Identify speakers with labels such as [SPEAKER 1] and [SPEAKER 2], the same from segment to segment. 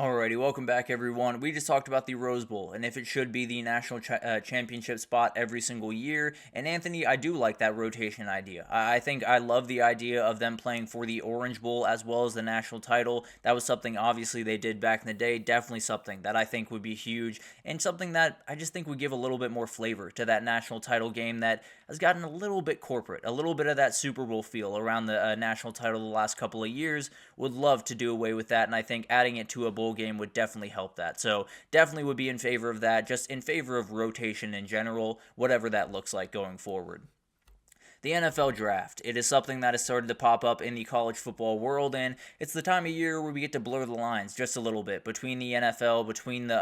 [SPEAKER 1] Alrighty, welcome back everyone. We just talked about the Rose Bowl and if it should be the national championship spot every single year. And Anthony, I do like that rotation idea. I think I love the idea of them playing for the Orange Bowl as well as the national title. That was something obviously they did back in the day. Definitely something that I think would be huge and something that I just think would give a little bit more flavor to that national title game that has gotten a little bit corporate, a little bit of that Super Bowl feel around the national title the last couple of years. Would love to do away with that, and I think adding it to a bowl game would definitely help that. So definitely would be in favor of that, just in favor of rotation in general, whatever that looks like going forward. The NFL draft. It is something that has started to pop up in the college football world, and it's the time of year where we get to blur the lines just a little bit between the NFL, between the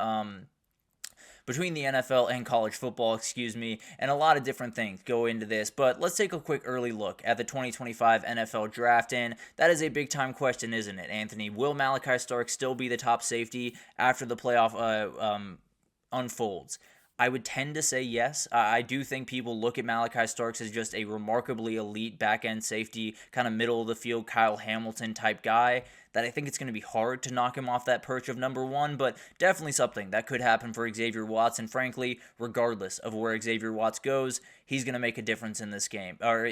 [SPEAKER 1] NFL and college football, and a lot of different things go into this. But let's take a quick early look at the 2025 NFL Draft, and that is a big-time question, isn't it, Anthony? Will Malachi Starks still be the top safety after the playoff unfolds? I would tend to say yes. I do think people look at Malachi Starks as just a remarkably elite back-end safety, kind of middle-of-the-field Kyle Hamilton type guy, that I think it's going to be hard to knock him off that perch of number one, but definitely something that could happen for Xavier Watts, and frankly, regardless of where Xavier Watts goes, he's going to make a difference in this game, or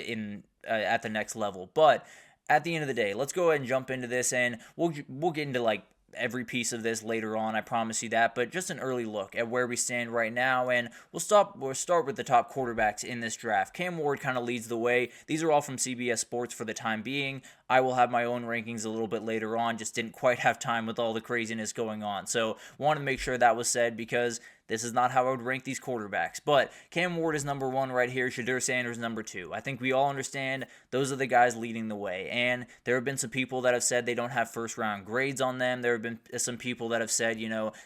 [SPEAKER 1] at the next level. But at the end of the day, let's go ahead and jump into this, and we'll get into every piece of this later on, I promise you that, but just an early look at where we stand right now, and we'll start with the top quarterbacks in this draft. Cam Ward kind of leads the way. These are all from CBS Sports for the time being. I will have my own rankings a little bit later on, just didn't quite have time with all the craziness going on, so wanted to make sure that was said because this is not how I would rank these quarterbacks. But Cam Ward is number one right here. Shedeur Sanders number two. I think we all understand those are the guys leading the way. And there have been some people that have said they don't have first round grades on them. There have been some people that have said,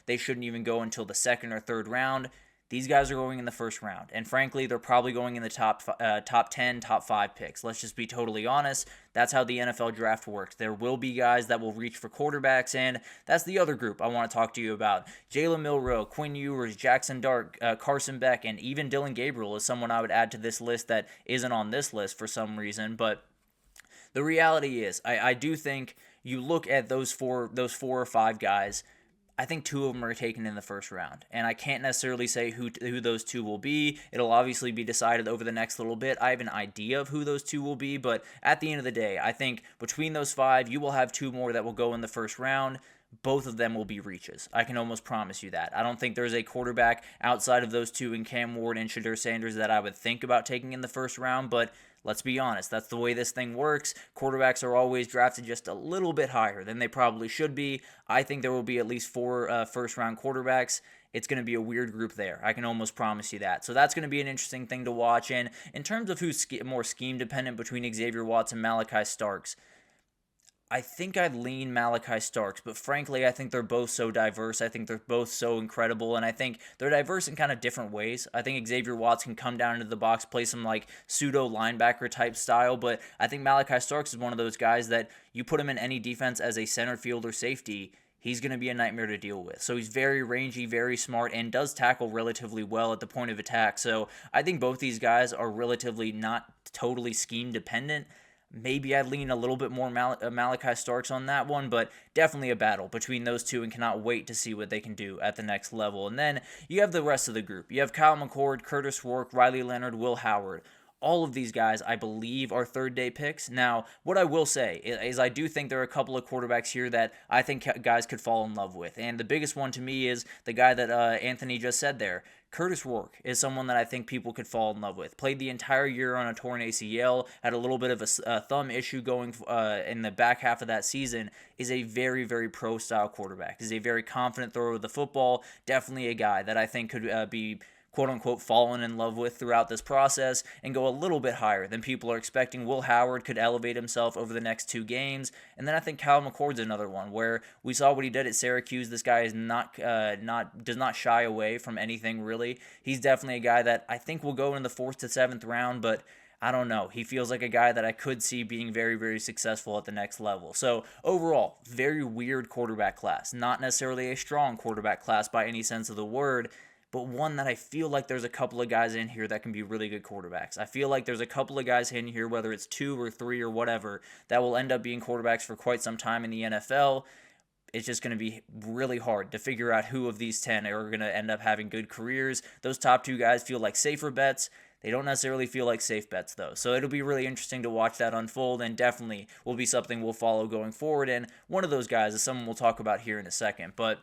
[SPEAKER 1] they shouldn't even go until the second or third round. These guys are going in the first round, and frankly, they're probably going in the top 10, top 5 picks. Let's just be totally honest. That's how the NFL draft works. There will be guys that will reach for quarterbacks, and that's the other group I want to talk to you about. Jalen Milroe, Quinn Ewers, Jackson Dart, Carson Beck, and even Dylan Gabriel is someone I would add to this list that isn't on this list for some reason, but the reality is, I do think you look at those four or five guys. I think two of them are taken in the first round, and I can't necessarily say who those two will be. It'll obviously be decided over the next little bit. I have an idea of who those two will be, but at the end of the day, I think between those five, you will have two more that will go in the first round. Both of them will be reaches. I can almost promise you that. I don't think there's a quarterback outside of those two in Cam Ward and Shedeur Sanders that I would think about taking in the first round, but let's be honest, that's the way this thing works. Quarterbacks are always drafted just a little bit higher than they probably should be. I think there will be at least four first-round quarterbacks. It's going to be a weird group there. I can almost promise you that. So that's going to be an interesting thing to watch. And in terms of who's more scheme-dependent between Xavier Watts and Malachi Starks, I think I'd lean Malachi Starks, but frankly, I think they're both so diverse. I think they're both so incredible, and I think they're diverse in kind of different ways. I think Xavier Watts can come down into the box, play some pseudo linebacker type style, but I think Malachi Starks is one of those guys that you put him in any defense as a center field or safety, he's going to be a nightmare to deal with. So he's very rangy, very smart, and does tackle relatively well at the point of attack. So I think both these guys are relatively not totally scheme dependent. Maybe I'd lean a little bit more Malachi Starks on that one, but definitely a battle between those two and cannot wait to see what they can do at the next level. And then you have the rest of the group. You have Kyle McCord, Curtis Rourke, Riley Leonard, Will Howard. All of these guys, I believe, are third-day picks. Now, what I will say is I do think there are a couple of quarterbacks here that I think guys could fall in love with. And the biggest one to me is the guy that Anthony just said there. Curtis Rourke is someone that I think people could fall in love with. Played the entire year on a torn ACL, had a little bit of a thumb issue going in the back half of that season, is a very, very pro-style quarterback. Is a very confident thrower of the football. Definitely a guy that I think could be quote-unquote fallen in love with throughout this process and go a little bit higher than people are expecting. Will Howard could elevate himself over the next two games. And then I think Kyle McCord's another one where we saw what he did at Syracuse. This guy is does not shy away from anything really. He's definitely a guy that I think will go in the 4th to 7th round, but I don't know. He feels like a guy that I could see being very, very successful at the next level. So overall, very weird quarterback class. Not necessarily a strong quarterback class by any sense of the word, but one that I feel like there's a couple of guys in here that can be really good quarterbacks. I feel like there's a couple of guys in here, whether it's 2 or 3 or whatever, that will end up being quarterbacks for quite some time in the NFL. it's just going to be really hard to figure out who of these 10 are going to end up having good careers. Those top 2 guys feel like safer bets. They don't necessarily feel like safe bets, though. So it'll be really interesting to watch that unfold, and definitely will be something we'll follow going forward. And one of those guys is someone we'll talk about here in a second. But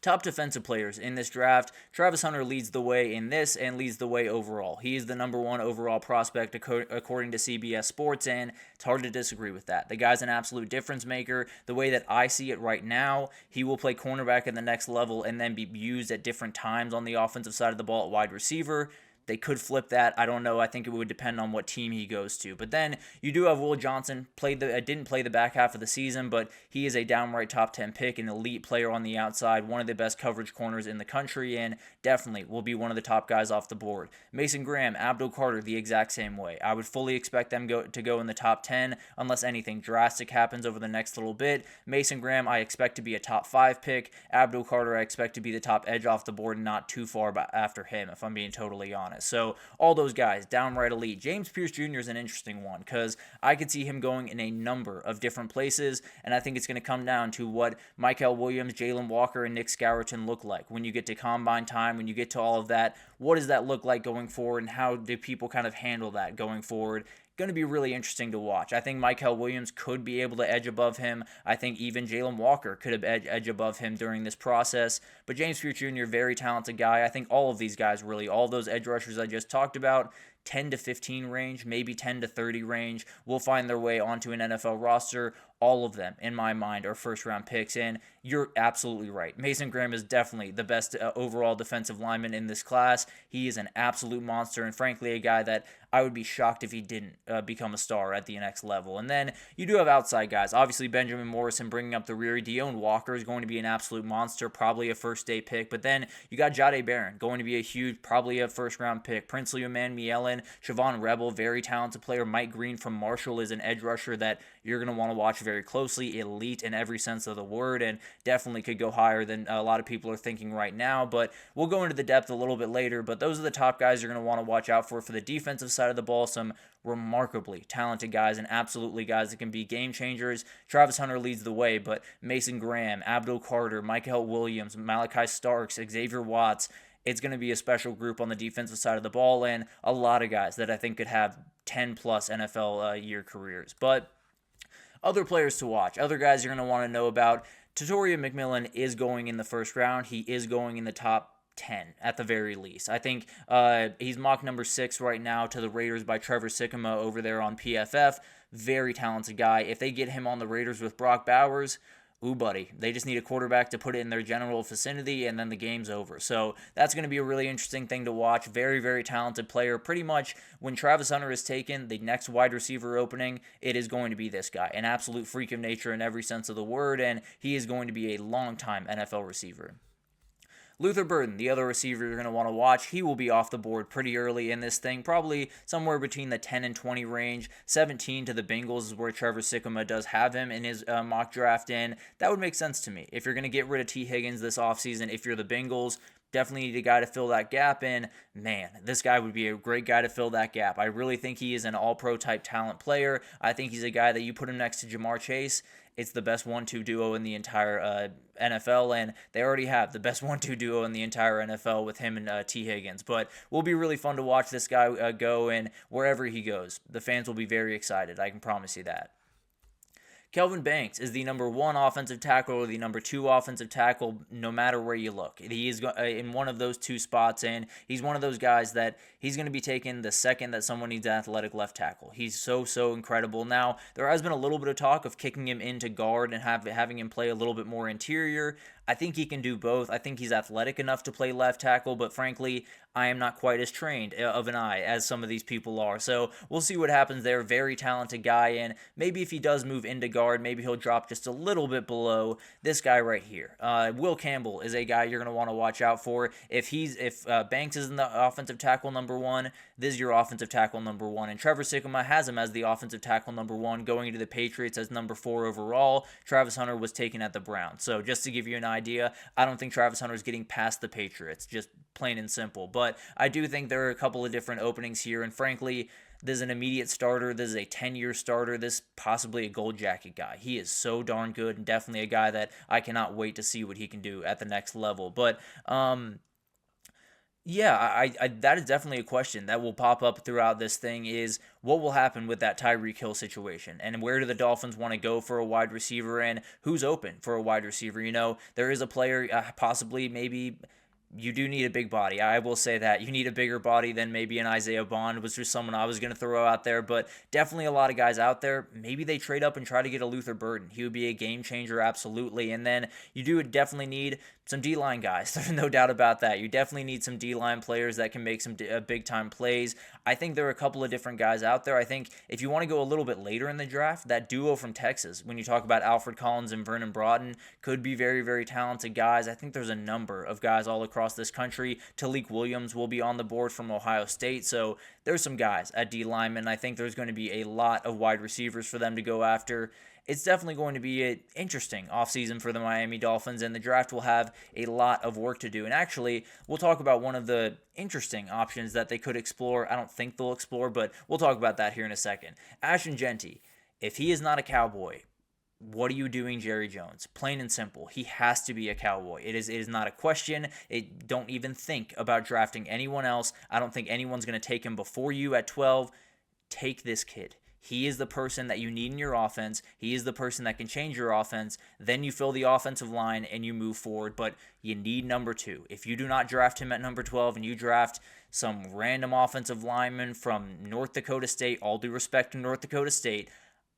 [SPEAKER 1] top defensive players in this draft, Travis Hunter leads the way in this and leads the way overall. He is the number 1 overall prospect according to CBS Sports, and it's hard to disagree with that. The guy's an absolute difference maker. The way that I see it right now, he will play cornerback at the next level and then be used at different times on the offensive side of the ball at wide receiver. They could flip that. I don't know. I think it would depend on what team he goes to. But then you do have Will Johnson. Didn't play the back half of the season, but he is a downright top 10 pick, an elite player on the outside, one of the best coverage corners in the country, and definitely will be one of the top guys off the board. Mason Graham, Abdul Carter, the exact same way. I would fully expect them to go in the top 10 unless anything drastic happens over the next little bit. Mason Graham, I expect to be a top 5 pick. Abdul Carter, I expect to be the top edge off the board, not too far after him, if I'm being totally honest. So all those guys, downright elite. James Pierce Jr. is an interesting one because I could see him going in a number of different places, and I think it's going to come down to what Mykel Williams, Jalen Walker, and Nick Scourton look like. When you get to combine time, when you get to all of that, what does that look like going forward, and how do people kind of handle that going forward? Going to be really interesting to watch. I think Mykel Williams could be able to edge above him. I think even Jalen Walker could have edge above him during this process. But James Pierce Jr., very talented guy. I think all of these guys, really, all those edge rushers I just talked about, 10 to 15 range, maybe 10 to 30 range, will find their way onto an NFL roster. All of them, in my mind, are first-round picks, and you're absolutely right. Mason Graham is definitely the best overall defensive lineman in this class. He is an absolute monster, and frankly, a guy that I would be shocked if he didn't become a star at the next level. And then you do have outside guys. Obviously, Benjamin Morrison bringing up the rear. Deone Walker is going to be an absolute monster, probably a first-day pick. But then you got Jahdae Barron, going to be a huge, probably a first-round pick. Princely Umanmielen, Siobhan Rebel, very talented player. Mike Green from Marshall is an edge rusher that you're going to want to watch very closely. Elite in every sense of the word, and definitely could go higher than a lot of people are thinking right now. But we'll go into the depth a little bit later. But those are the top guys you're going to want to watch out for the defensive side of the ball. Some remarkably talented guys and absolutely guys that can be game changers. Travis Hunter leads the way, but Mason Graham, Abdul Carter, Mykel Williams, Malachi Starks, Xavier Watts, it's going to be a special group on the defensive side of the ball, and a lot of guys that I think could have 10-plus NFL year careers. But other players to watch, other guys you're going to want to know about. Tatoria McMillan is going in the first round. He is going in the top 10 at the very least. I think he's mock number 6 right now to the Raiders by Trevor Sikkema over there on PFF. Very talented guy. If they get him on the Raiders with Brock Bowers, ooh, buddy, they just need a quarterback to put it in their general vicinity, and then the game's over. So that's going to be a really interesting thing to watch. Very, very talented player. Pretty much when Travis Hunter is taken, the next wide receiver opening, it is going to be this guy. An absolute freak of nature in every sense of the word, and he is going to be a long-time NFL receiver. Luther Burden, the other receiver you're going to want to watch, he will be off the board pretty early in this thing, probably somewhere between the 10 and 20 range. 17 to the Bengals is where Trevor Sikkema does have him in his mock draft in. That would make sense to me. If you're going to get rid of T. Higgins this offseason, if you're the Bengals, definitely need a guy to fill that gap in. Man, this guy would be a great guy to fill that gap. I really think he is an all-pro type talent player. I think he's a guy that you put him next to Jamar Chase, it's the best 1-2 duo in the entire NFL, and they already have the best 1-2 duo in the entire NFL with him and T. Higgins. But will be really fun to watch this guy go, and wherever he goes, the fans will be very excited. I can promise you that. Kelvin Banks is the number 1 offensive tackle or the number 2 offensive tackle no matter where you look. He is in one of those 2 spots, and he's one of those guys that he's going to be taken the second that someone needs an athletic left tackle. He's so incredible. Now, there has been a little bit of talk of kicking him into guard and having him play a little bit more interior. I think he can do both. I think he's athletic enough to play left tackle, but frankly, I am not quite as trained of an eye as some of these people are. So we'll see what happens there. Very talented guy, and maybe if he does move into guard, maybe he'll drop just a little bit below this guy right here. Will Campbell is a guy you're going to want to watch out for. If Banks is in the offensive tackle number 1, this is your offensive tackle number 1. And Trevor Sikkema has him as the offensive tackle number 1, going into the Patriots as number 4 overall. Travis Hunter was taken at the Browns. So just to give you an idea, I don't think Travis Hunter is getting past the Patriots, just plain and simple. But I do think there are a couple of different openings here, and frankly, This is an immediate starter. This is a 10-year starter. This is possibly a gold jacket guy. He is so darn good and definitely a guy that I cannot wait to see what he can do at the next level. But yeah, that is definitely a question that will pop up throughout this thing is what will happen with that Tyreek Hill situation and where do the Dolphins want to go for a wide receiver and who's open for a wide receiver. There is a player possibly maybe you do need a big body. I will say that. You need a bigger body than maybe an Isaiah Bond was just someone I was going to throw out there, but definitely a lot of guys out there. Maybe they trade up and try to get a Luther Burden. He would be a game changer, absolutely. And then you do definitely need some D-line guys. There's no doubt about that. You definitely need some D-line players that can make some big-time plays. I think there are a couple of different guys out there. I think if you want to go a little bit later in the draft, that duo from Texas, when you talk about Alfred Collins and Vernon Broughton, could be very, very talented guys. I think there's a number of guys all across this country. Talik Williams will be on the board from Ohio State, so there's some guys at D-lineman. I think there's going to be a lot of wide receivers for them to go after. It's definitely going to be an interesting offseason for the Miami Dolphins, and the draft will have a lot of work to do. And actually, we'll talk about one of the interesting options that they could explore. I don't think they'll explore, but we'll talk about that here in a second. Ashton Jeanty, if he is not a Cowboy, what are you doing, Jerry Jones? Plain and simple. He has to be a Cowboy. It is not a question. Don't even think about drafting anyone else. I don't think anyone's going to take him before you at 12. Take this kid. He is the person that you need in your offense. He is the person that can change your offense. Then you fill the offensive line and you move forward. But you need number 2. If you do not draft him at number 12 and you draft some random offensive lineman from North Dakota State, all due respect to North Dakota State,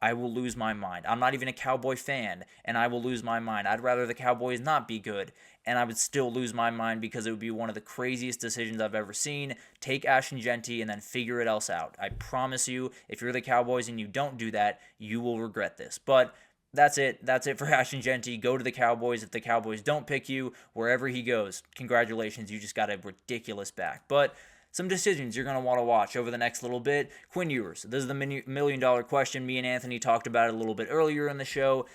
[SPEAKER 1] I will lose my mind. I'm not even a Cowboy fan, and I will lose my mind. I'd rather the Cowboys not be good, and I would still lose my mind because it would be one of the craziest decisions I've ever seen. Take Ashton Jeanty and then figure it else out. I promise you, if you're the Cowboys and you don't do that, you will regret this. But that's it. That's it for Ashton Jeanty. Go to the Cowboys. If the Cowboys don't pick you, wherever he goes, congratulations. You just got a ridiculous back. But some decisions you're going to want to watch over the next little bit. Quinn Ewers. This is the million-dollar question. Me and Anthony talked about it a little bit earlier in the show.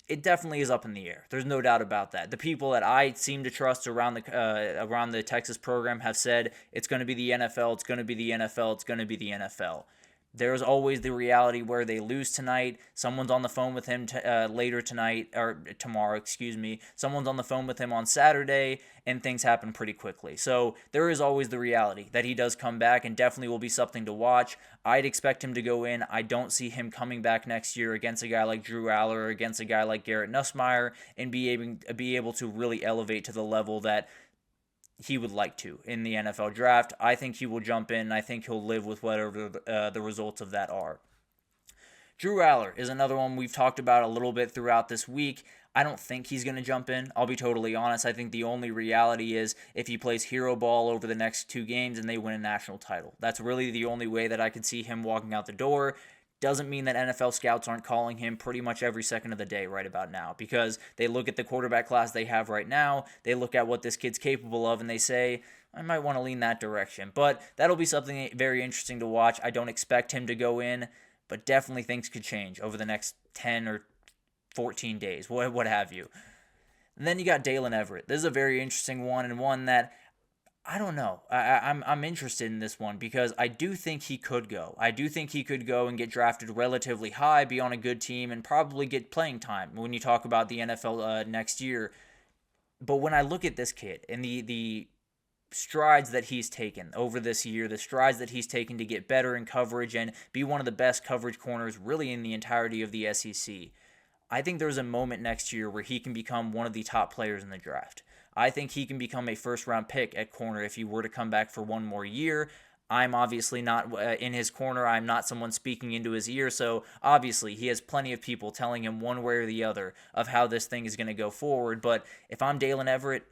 [SPEAKER 1] It definitely is up in the air. There's no doubt about that. The people that I seem to trust around the Texas program have said it's going to be the NFL, it's going to be the NFL, it's going to be the NFL. There's always the reality where they lose tonight. Someone's on the phone with him later tonight, or tomorrow, excuse me. Someone's on the phone with him on Saturday, and things happen pretty quickly. So there is always the reality that he does come back, and definitely will be something to watch. I'd expect him to go in. I don't see him coming back next year against a guy like Drew Aller or against a guy like Garrett Nussmeier and be able to really elevate to the level that he would like to in the NFL draft. I think he will jump in. I think he'll live with whatever the results of that are. Drew Aller is another one we've talked about a little bit throughout this week. I don't think he's going to jump in. I'll be totally honest. I think the only reality is if he plays hero ball over the next 2 games and they win a national title. That's really the only way that I could see him walking out the door. Doesn't mean that NFL scouts aren't calling him pretty much every second of the day right about now, because they look at the quarterback class they have right now, they look at what this kid's capable of, and they say, I might want to lean that direction. But that'll be something very interesting to watch. I don't expect him to go in, but definitely things could change over the next 10 or 14 days, what have you. And then you got Dalen Everett. This is a very interesting one, and one that I don't know. I'm interested in this one because I do think he could go. I do think he could go and get drafted relatively high, be on a good team, and probably get playing time when you talk about the NFL next year. But when I look at this kid and the strides that he's taken over this year, the strides that he's taken to get better in coverage and be one of the best coverage corners really in the entirety of the SEC, I think there's a moment next year where he can become one of the top players in the draft. I think he can become a first-round pick at corner if he were to come back for one more year. I'm obviously not in his corner. I'm not someone speaking into his ear, so obviously he has plenty of people telling him one way or the other of how this thing is going to go forward. But if I'm Dalen Everett,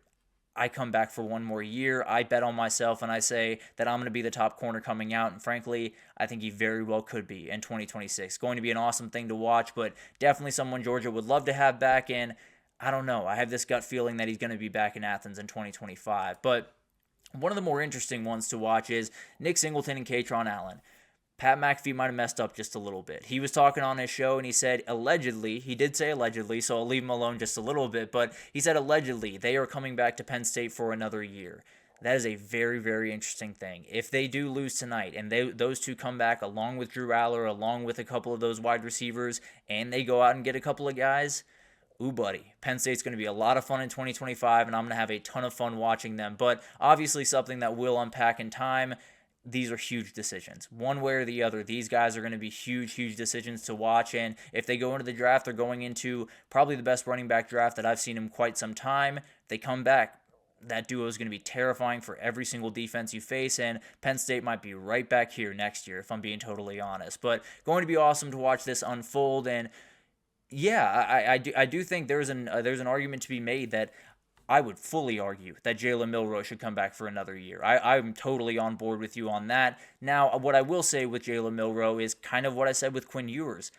[SPEAKER 1] I come back for one more year. I bet on myself, and I say that I'm going to be the top corner coming out. And frankly, I think he very well could be in 2026. Going to be an awesome thing to watch, but definitely someone Georgia would love to have back in. I don't know. I have this gut feeling that he's going to be back in Athens in 2025. But one of the more interesting ones to watch is Nick Singleton and Katron Allen. Pat McAfee might have messed up just a little bit. He was talking on his show and he said allegedly, he did say allegedly, so I'll leave him alone just a little bit, but he said allegedly they are coming back to Penn State for another year. That is a very, very interesting thing. If they do lose tonight and those two come back along with Drew Aller, along with a couple of those wide receivers, and they go out and get a couple of guys, ooh, buddy, Penn State's going to be a lot of fun in 2025, and I'm going to have a ton of fun watching them. But obviously something that we'll unpack in time. These are huge decisions. One way or the other, these guys are going to be huge, huge decisions to watch. And if they go into the draft, they're going into probably the best running back draft that I've seen in quite some time. If they come back, that duo is going to be terrifying for every single defense you face, and Penn State might be right back here next year, if I'm being totally honest. But going to be awesome to watch this unfold, and yeah, I do think there's an argument to be made that I would fully argue that Jalen Milroe should come back for another year. I'm totally on board with you on that. Now, what I will say with Jalen Milroe is kind of what I said with Quinn Ewers.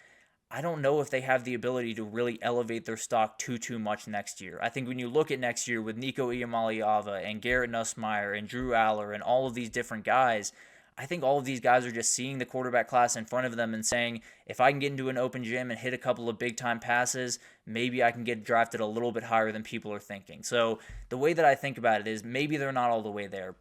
[SPEAKER 1] I don't know if they have the ability to really elevate their stock too much next year. I think when you look at next year with Nico Iamaleava and Garrett Nussmeier and Drew Aller and all of these different guys, I think all of these guys are just seeing the quarterback class in front of them and saying, if I can get into an open gym and hit a couple of big-time passes, maybe I can get drafted a little bit higher than people are thinking. So the way that I think about it is maybe they're not all the way there.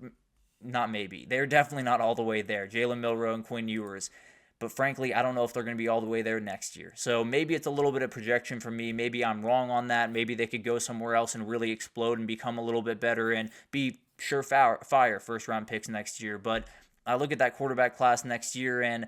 [SPEAKER 1] Not maybe. They're definitely not all the way there. Jalen Milroe and Quinn Ewers. But frankly, I don't know if they're going to be all the way there next year. So maybe it's a little bit of projection for me. Maybe I'm wrong on that. Maybe they could go somewhere else and really explode and become a little bit better and be surefire first-round picks next year. But I look at that quarterback class next year, and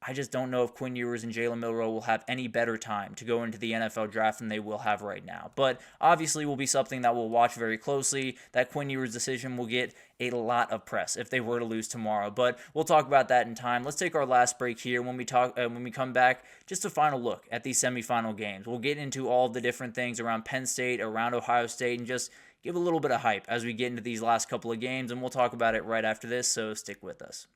[SPEAKER 1] I just don't know if Quinn Ewers and Jalen Milroe will have any better time to go into the NFL draft than they will have right now. But obviously will be something that we'll watch very closely. That Quinn Ewers decision will get a lot of press if they were to lose tomorrow. But we'll talk about that in time. Let's take our last break here. When we come back, just a final look at these semifinal games. We'll get into all the different things around Penn State, around Ohio State, and just give a little bit of hype as we get into these last couple of games, and we'll talk about it right after this, so stick with us.